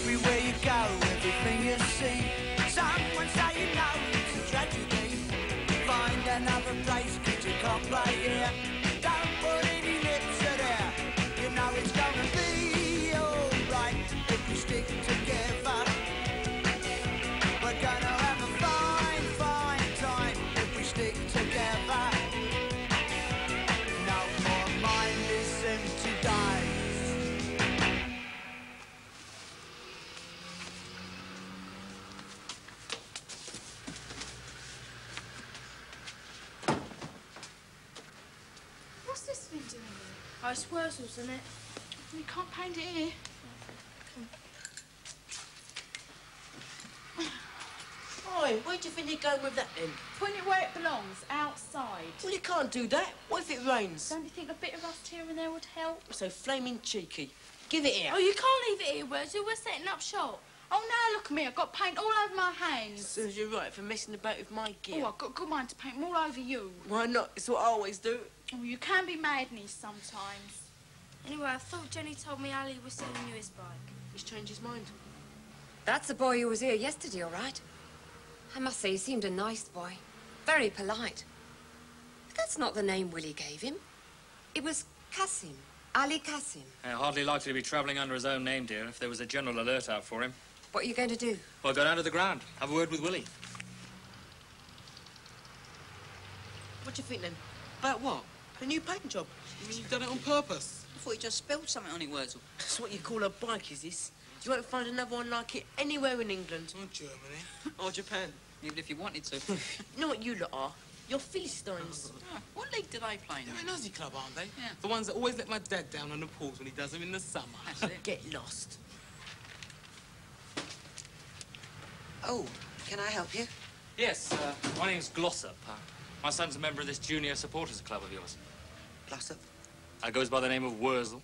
Everywhere you go, everything you see, someone say no, it's a tragedy. Find another place, 'cause you can't play here. Don't put any lips to there. You know it's gonna be alright if we stick together. We're gonna have a fine, fine time if we stick together. No more mindless empty days. What's this been doing here? Oh, it's Wurzel's, isn't it? You can't paint it here. Oi, where do you think you're going with that then? Putting it where it belongs, outside. Well, you can't do that. What if it rains? Don't you think a bit of rust here and there would help? So flaming cheeky. Give it here. Oh, you can't leave it here, Wurzel. We're setting up shop. Oh, now look at me. I've got paint all over my hands. Serves you right for messing about with my gear. Oh, I've got a good mind to paint them all over you. Why not? It's what I always do. Oh, you can be madness sometimes. Anyway, I thought Jenny told me Ali was selling you his bike. He's changed his mind. That's the boy who was here yesterday, all right? I must say, he seemed a nice boy. Very polite. But that's not the name Willie gave him. It was Kassim. Ali Kassim. Hardly likely to be travelling under his own name, dear, if there was a general alert out for him. What are you going to do? Well, go down to the ground. Have a word with Willie. What do you think then? About what? A new paint job? You mean you've done it on purpose? I thought you just spilled something on it, Wurzel. That's what you call a bike, is this? You won't find another one like it anywhere in England. Or Germany. Or Japan. Even if you wanted to. You know what you lot are? You're Philistines. Oh, what league do they play in? They're an Aussie club, aren't they? Yeah. The ones that always let my dad down on the pools when he does them in the summer. That's it. Get lost. Oh, can I help you? Yes, my name's Glossop. My son's a member of this junior supporters club of yours. Glossop? Goes by the name of Wurzel.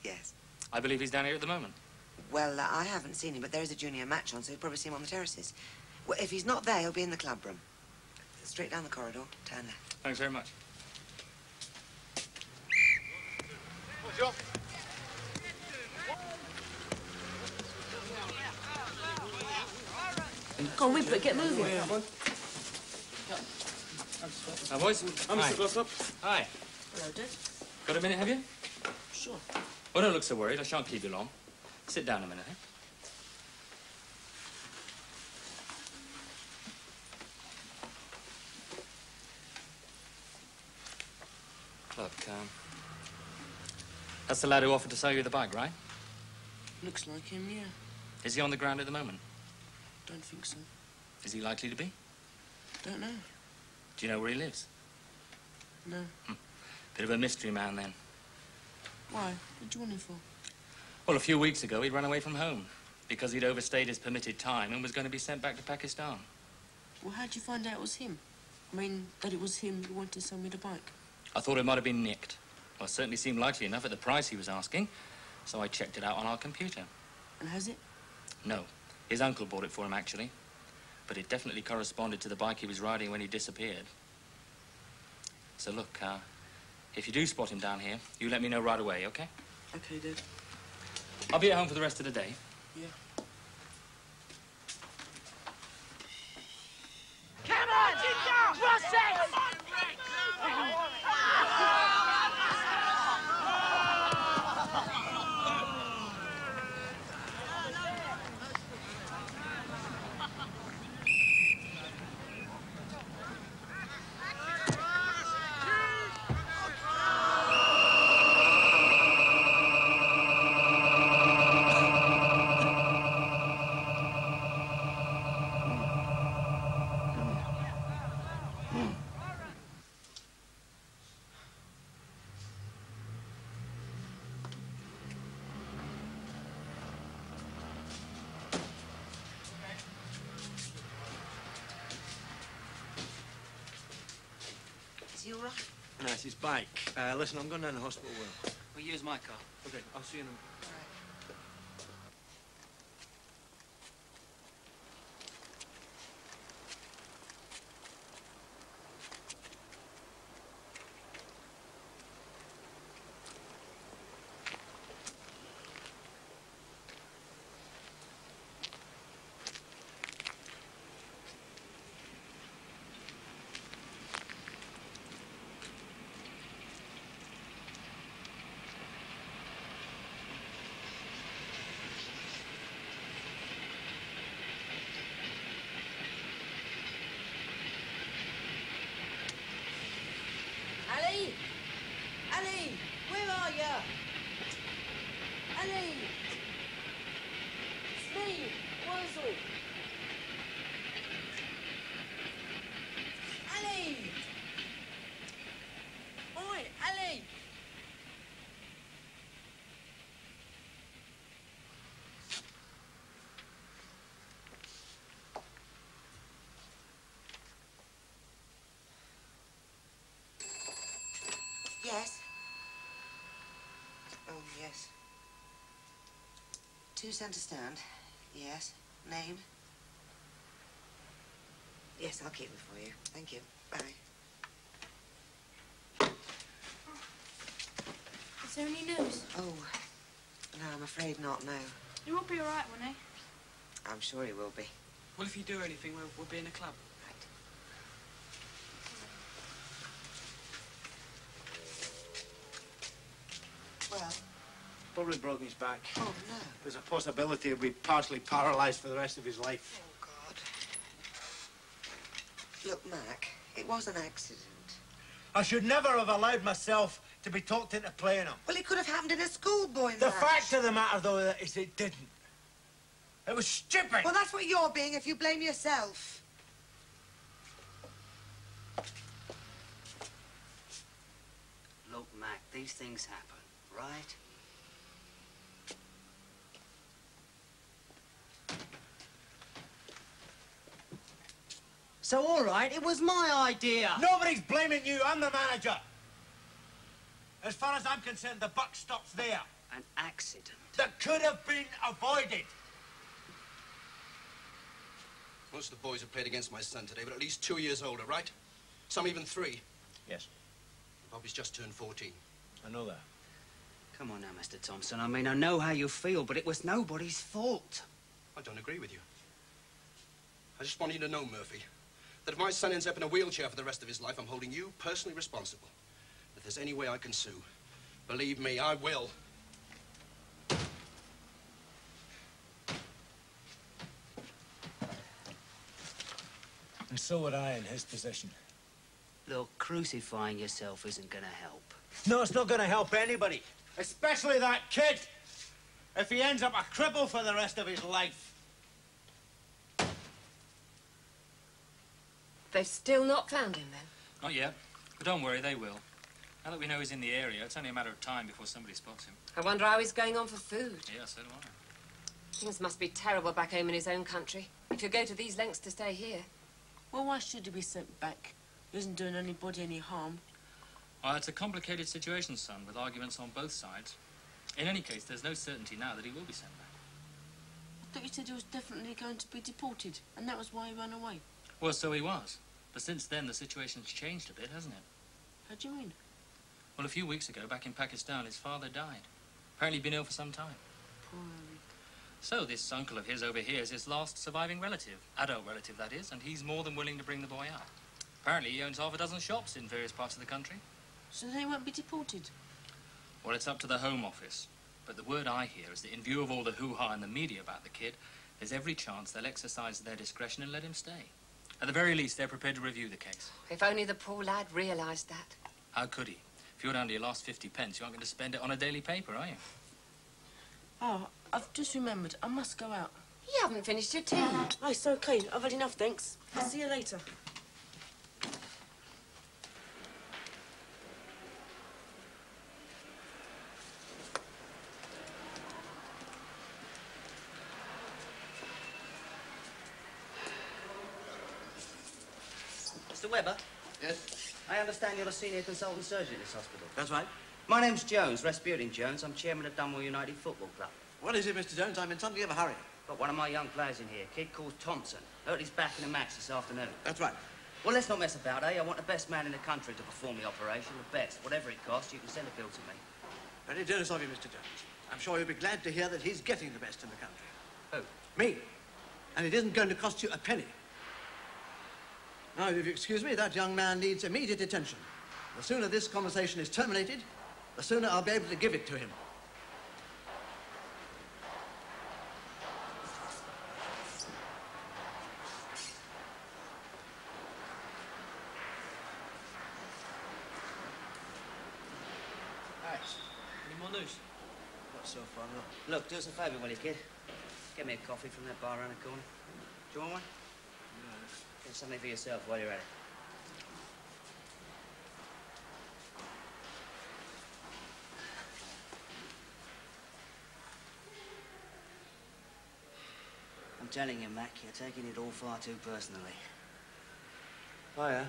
Yes. I believe he's down here at the moment. Well, I haven't seen him, but there is a junior match on, so you'll probably see him on the terraces. Well, if he's not there, he'll be in the club room. Straight down the corridor, turn left. Thanks very much. Go on, Whimpler, get moving. Hi, boys. I'm Hi. Mr. Glossop. Hi. Hello, Dad. Got a minute, have you? Sure. Well, don't look so worried. I shan't keep you long. Sit down a minute, eh? Look, that's the lad who offered to sell you the bike, right? Looks like him, yeah. Is he on the ground at the moment? Don't think so. Is he likely to be? Don't know. Do you know where he lives? No. Bit of a mystery man, then. Why? What do you want him for? Well, a few weeks ago, he'd run away from home because he'd overstayed his permitted time and was going to be sent back to Pakistan. Well, how'd you find out it was him? I mean, that it was him who wanted to sell me the bike. I thought it might have been nicked. Well, it certainly seemed likely enough at the price he was asking, so I checked it out on our computer. And has it? No. His uncle bought it for him, actually. But it definitely corresponded to the bike he was riding when he disappeared. So, look, if you do spot him down here, you let me know right away, okay? Okay, Dad. I'll be at home for the rest of the day. Yeah. Come on! Rossex! Is he all right? No, it's his bike. Listen, I'm going down to the hospital. We'll use my car. Okay, I'll see you in a minute. Ali, where are you? Ali! It's me, Wurzel. Ali! Oi, Ali! Yes. Oh, yes. 2 centre stand. Yes. Name? Yes, I'll keep it for you. Thank you. Bye. Is there any news? Oh, no, I'm afraid not, no. You will be all right, won't he? I'm sure he will be. Well, if you do anything, we'll be in a club. Well, Probably broken his back. oh, no. There's a possibility he'll be partially paralysed for the rest of his life. Oh, God. Look, Mac, it was an accident. I should never have allowed myself to be talked into playing him. Well, it could have happened in a schoolboy match. The fact of the matter, though, is it didn't. It was stupid. Well, that's what you're being if you blame yourself. Look, Mac, these things happen, right? So, all right, it was my idea. Nobody's blaming you. I'm the manager. As far as I'm concerned, the buck stops there. An accident. That could have been avoided. Most of the boys have played against my son today, but at least 2 years older, right? Some even 3. Yes, Bobby's just turned 14. I know that. Come on now, Mr. Thompson. I mean, I know how you feel, but it was nobody's fault. I don't agree with you. I just want you to know, Murphy, that if my son ends up in a wheelchair for the rest of his life, I'm holding you personally responsible. If there's any way I can sue, believe me, I will. And so would I in his position. Look, crucifying yourself isn't gonna help. No, it's not going to help anybody. Especially that kid. If he ends up a cripple for the rest of his life. They've still not found him, then? Not yet, but don't worry, they will. Now that we know he's in the area, it's only a matter of time before somebody spots him. I wonder how he's going on for food. Yeah, so do I. Things must be terrible back home in his own country. If you go to these lengths to stay here. Well, why should he be sent back? He isn't doing anybody any harm. Well, it's a complicated situation, son, with arguments on both sides. In any case, there's no certainty now that he will be sent back. I thought you said he was definitely going to be deported, and that was why he ran away. Well, so he was. But since then, the situation's changed a bit, hasn't it? How do you mean? Well, a few weeks ago, back in Pakistan, his father died. Apparently he'd been ill for some time. Poor Harry. So this uncle of his over here is his last surviving relative. Adult relative, that is, and he's more than willing to bring the boy out. Apparently he owns half a dozen shops in various parts of the country. So they won't be deported? Well, it's up to the Home Office. But the word I hear is that in view of all the hoo-ha in the media about the kid, there's every chance they'll exercise their discretion and let him stay. At the very least, they're prepared to review the case. If only the poor lad realised that. How could he? If you're down to your last 50 pence, you aren't going to spend it on a daily paper, are you? Oh, I've just remembered. I must go out. You haven't finished your tea. Oh, it's okay. I've had enough, thanks. I'll see you later. Mr. Webber? Yes? I understand you're the senior consultant surgeon at this hospital. That's right. My name's Jones, Rasputin Jones. I'm chairman of Dunwell United Football Club. What is it, Mr. Jones? I'm in something of a hurry. Got one of my young players in here, a kid called Thompson. Hurt his back in a match this afternoon. That's right. Well, let's not mess about, eh? I want the best man in the country to perform the operation, the best. Whatever it costs, you can send a bill to me. Very generous of you, Mr. Jones. I'm sure you'll be glad to hear that he's getting the best in the country. Who? Me. And it isn't going to cost you a penny. Now, if you excuse me, that young man needs immediate attention. The sooner this conversation is terminated, the sooner I'll be able to give it to him. more news? Not so far, no. Look, do us a favour, will you, kid? Get me a coffee from that bar around the corner. Do you want one? No. Get something for yourself while you're at it. I'm telling you, Mac, you're taking it all far too personally. Oh, yeah?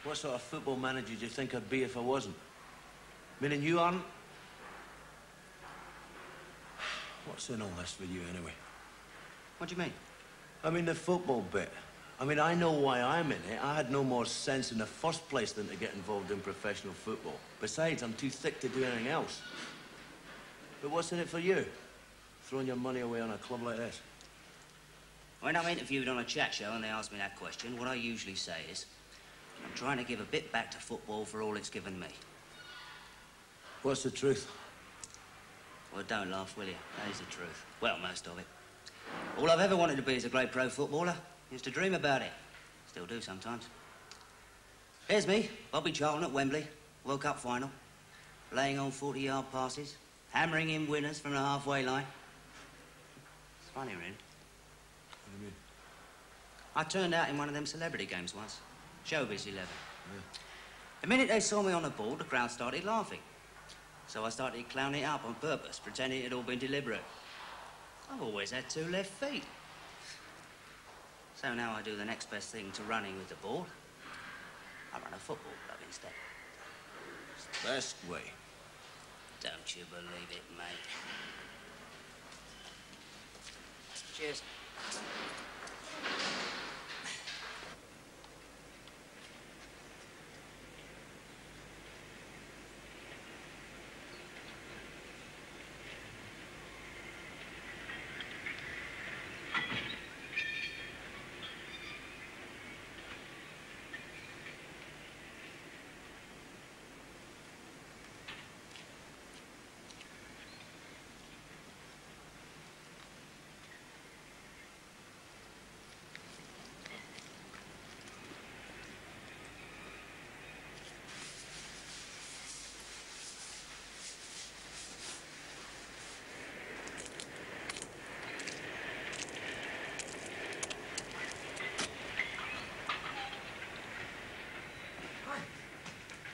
What sort of football manager do you think I'd be if I wasn't? Meaning you aren't? What's in all this for you, anyway? What do you mean? I mean, the football bit. I mean, I know why I'm in it. I had no more sense in the first place than to get involved in professional football. Besides, I'm too thick to do anything else. But what's in it for you? Throwing your money away on a club like this? When I'm interviewed on a chat show and they ask me that question, what I usually say is, I'm trying to give a bit back to football for all it's given me. What's the truth? Well, don't laugh, will you? That is the truth. Well, most of it. All I've ever wanted to be as a great pro footballer is to dream about it. Still do sometimes. Here's me, Bobby Charlton at Wembley, World Cup final, laying on 40-yard passes, hammering in winners from the halfway line. It's funny, really. What do you mean? I turned out in one of them celebrity games once. Showbiz 11. Yeah. The minute they saw me on the ball, the crowd started laughing. So I started clowning it up on purpose, pretending it had all been deliberate. I've always had 2 left feet. So now I do the next best thing to running with the ball. I run a football club instead. It's the best way. Don't you believe it, mate? Cheers.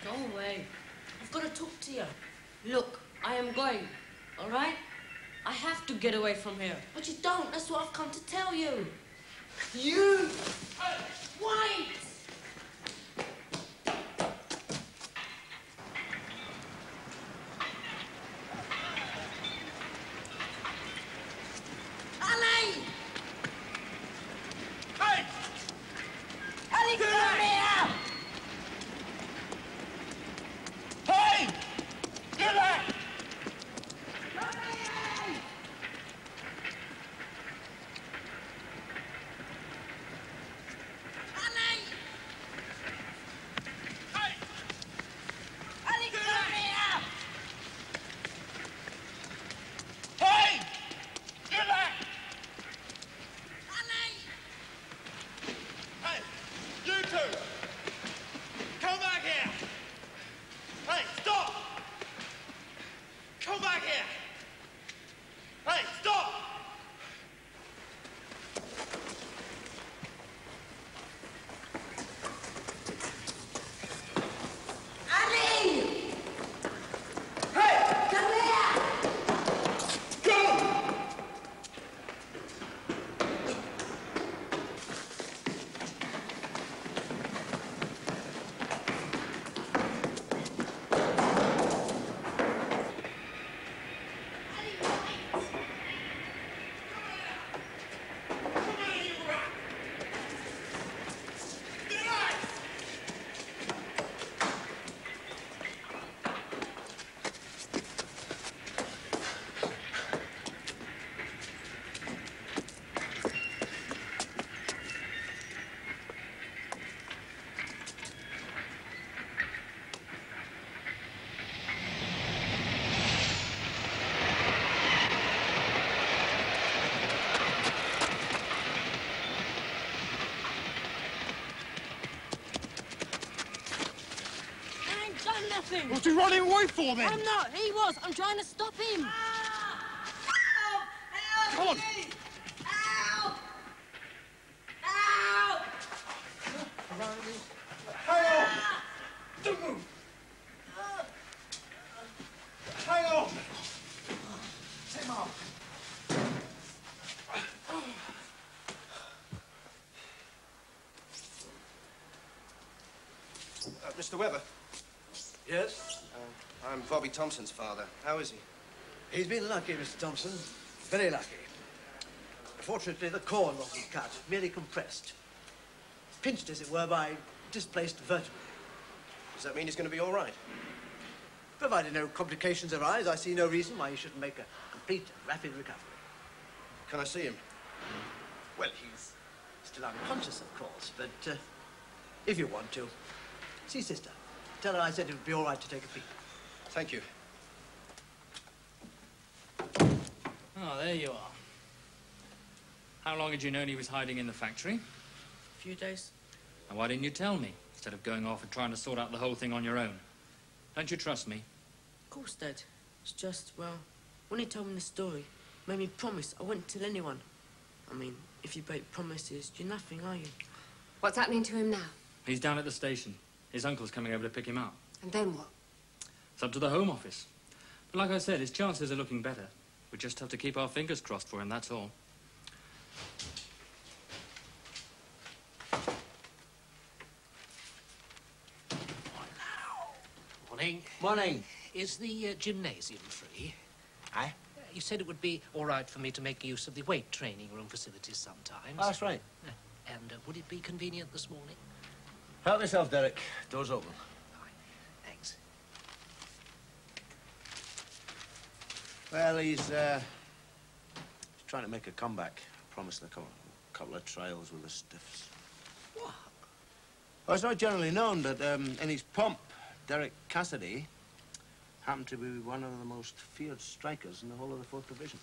Go away. I've got to talk to you. Look, I am going, all right? I have to get away from here. But you don't. That's what I've come to tell you. You! Wait! Ali! Hey! Ali, come here! Hey! Get back! Ali! nothing. What's he running away for, then? I'm not. He was. I'm trying to stop him. Come on. Help! Hang on! Don't move! Hang on! Take him out. Mr. Webber. Yes? I'm Bobby Thompson's father. How is he? He's been lucky, Mr. Thompson. Very lucky. Fortunately, the corn wasn't cut, merely compressed. Pinched, as it were, by displaced vertebrae. Does that mean he's going to be all right? Provided no complications arise, I see no reason why he shouldn't make a complete and rapid recovery. Can I see him? Well, he's still unconscious, of course, but if you want to, see Sister. Tell her I said it would be all right to take a peek. Thank you. Oh, there you are. How long had you known he was hiding in the factory? A few days. And why didn't you tell me, instead of going off and trying to sort out the whole thing on your own? Don't you trust me? Of course, Dad. It's just, well, when he told me the story, made me promise I wouldn't tell anyone. I mean, if you break promises, you're nothing, are you? What's happening to him now? He's down at the station. His uncle's coming over to pick him up. And then what? It's up to the Home Office. But like I said, his chances are looking better. We just have to keep our fingers crossed for him, that's all. Morning. Morning. Is the gymnasium free? Aye? You said it would be all right for me to make use of the weight training room facilities sometimes. Oh, that's right. And would it be convenient this morning? Help yourself, Derek. Door's open. Thanks. Well, he's trying to make a comeback. Promised a couple of trials with the stiffs. What? Well, it's not generally known that in his pump, Derek Cassidy happened to be one of the most feared strikers in the whole of the 4th Division.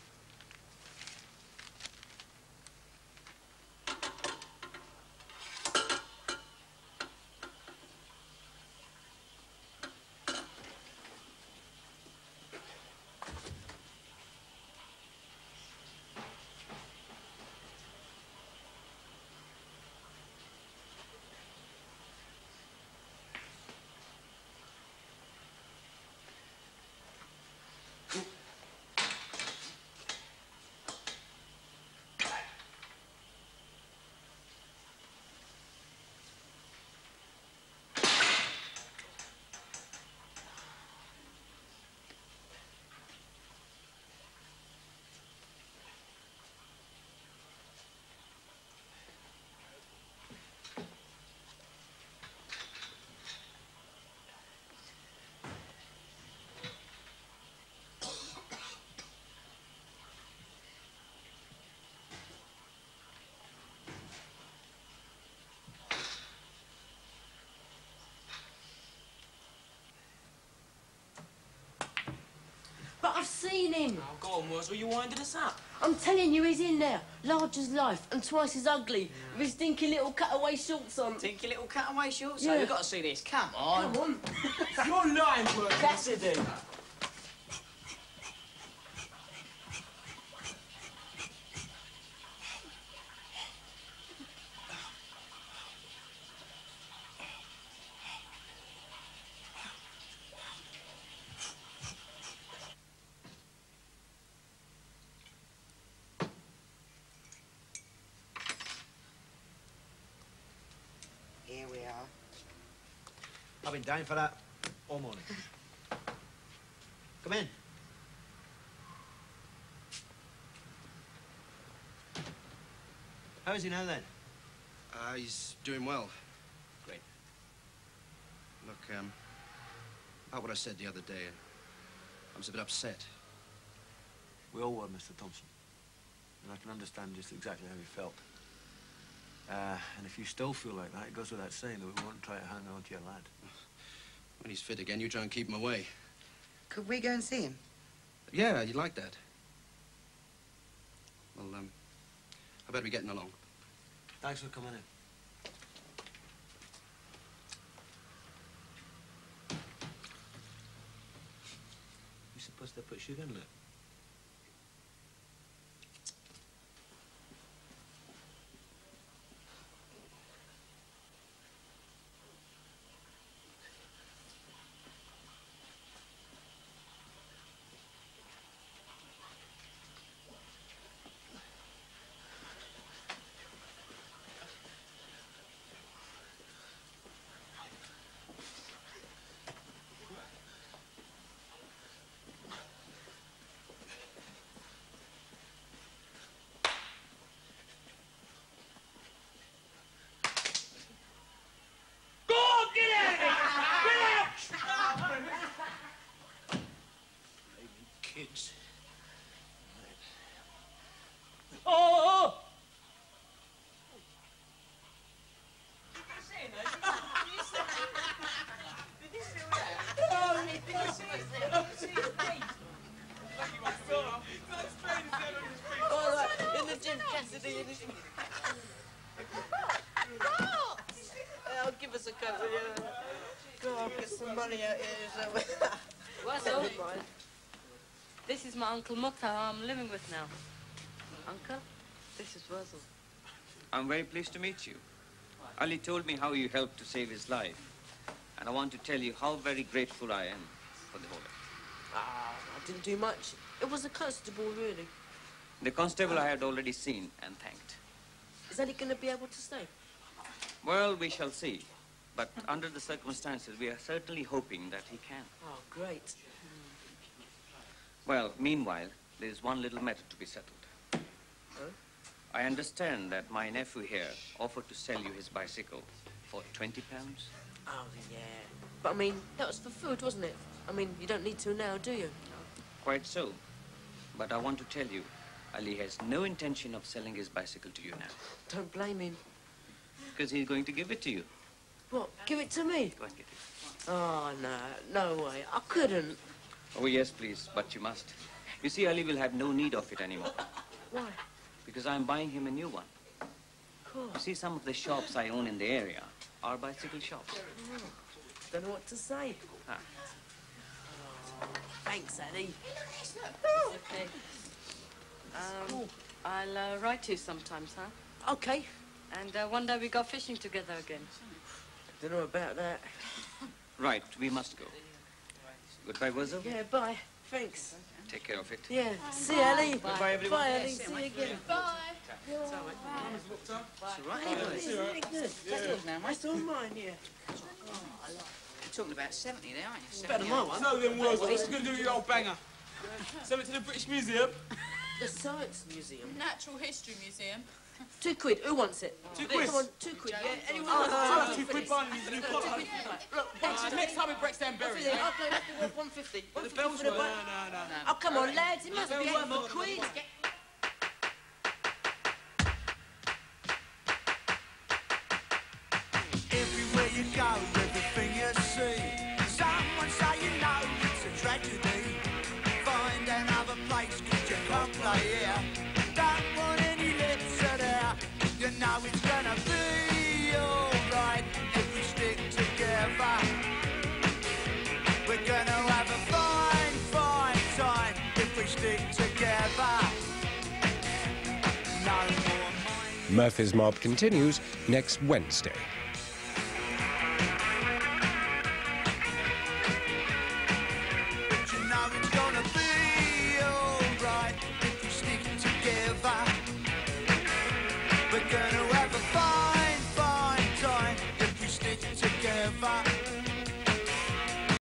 But I've seen him. Oh, go on, Wurzel, you winding us up. I'm telling you, he's in there. Large as life and twice as ugly. With his stinky little cutaway shorts on. Tinky little cutaway shorts? Yeah. Oh, you've got to see this. Come on. Come on. You're lying, Wurzel. Cassidy. Here we are. I've been dying for that all morning. Come in. How is he now, then? He's doing well. Great. Look, about what I said the other day, I was a bit upset. We all were, Mr. Thompson. And I can understand just exactly how you felt. And if you still feel like that, it goes without saying that we won't try to hang on to your lad. When he's fit again, you try and keep him away. Could we go and see him? Yeah, you'd like that. Well, I better be getting along. Thanks for coming in. Plus, they put sugar in it. Kids. Oh! In the gym, Cassidy, in his... I'll give us a coat, will you? Go on, get some money out here. Wazzo, this is my Uncle Mukhtar, who I'm living with now. Uncle, this is Wazzo. I'm very pleased to meet you. Ali told me how you helped to save his life. And I want to tell you how very grateful I am for the whole of it. I didn't do much. It was a constable, really. The constable I had already seen and thanked. Is Ali going to be able to stay? Well, we shall see. But under the circumstances, we are certainly hoping that he can. Oh, great. Well, meanwhile, there is one little matter to be settled. Huh? I understand that my nephew here offered to sell you his bicycle for £20. Oh, yeah. But, I mean, that was for food, wasn't it? I mean, you don't need to now, do you? Quite so. But I want to tell you, Ali has no intention of selling his bicycle to you now. Don't blame him. Because he's going to give it to you. What, give it to me? Go and get it. Oh, no way. I couldn't. Oh, yes, please, but you must. You see, Ali will have no need of it anymore. Why? Because I'm buying him a new one. Cool. You see, some of the shops I own in the area are bicycle shops. Oh, don't know what to say. Ah. Oh, thanks, Ali. Okay. I'll write you sometimes, huh? Okay. And one day we go fishing together again. Don't know about that. Right, we must go. Goodbye, Wazzo. Yeah, bye. Thanks. Take care of it. Yeah. See you, Ali. Goodbye, everyone. Bye, Ali. See you again. Bye. It's all right. It's really good. Good now, mate. It's all mine, yeah. You're talking about 70 there, aren't you? Better than my one. No, then worse. What's going to do with your old banger? Send it to the British Museum. The Science Museum. Natural History Museum. £2. Who wants it? £2 quid. Come on, £2, yeah? Anyone Oh, wants £2 quid buying these new clocks. Look, Next time it breaks down, bury it. I'll go for 150. The bells were... No. Oh, come on, lads. It must be worth a quid. Everywhere you go, everything you see, someone say you know it's a tragedy. Find another place, 'cause you can't play here. Don't want any lips are there. You know it's gonna be alright if we stick together. We're gonna have a fine time if we stick together. No more. Murphy's Mob continues next Wednesday.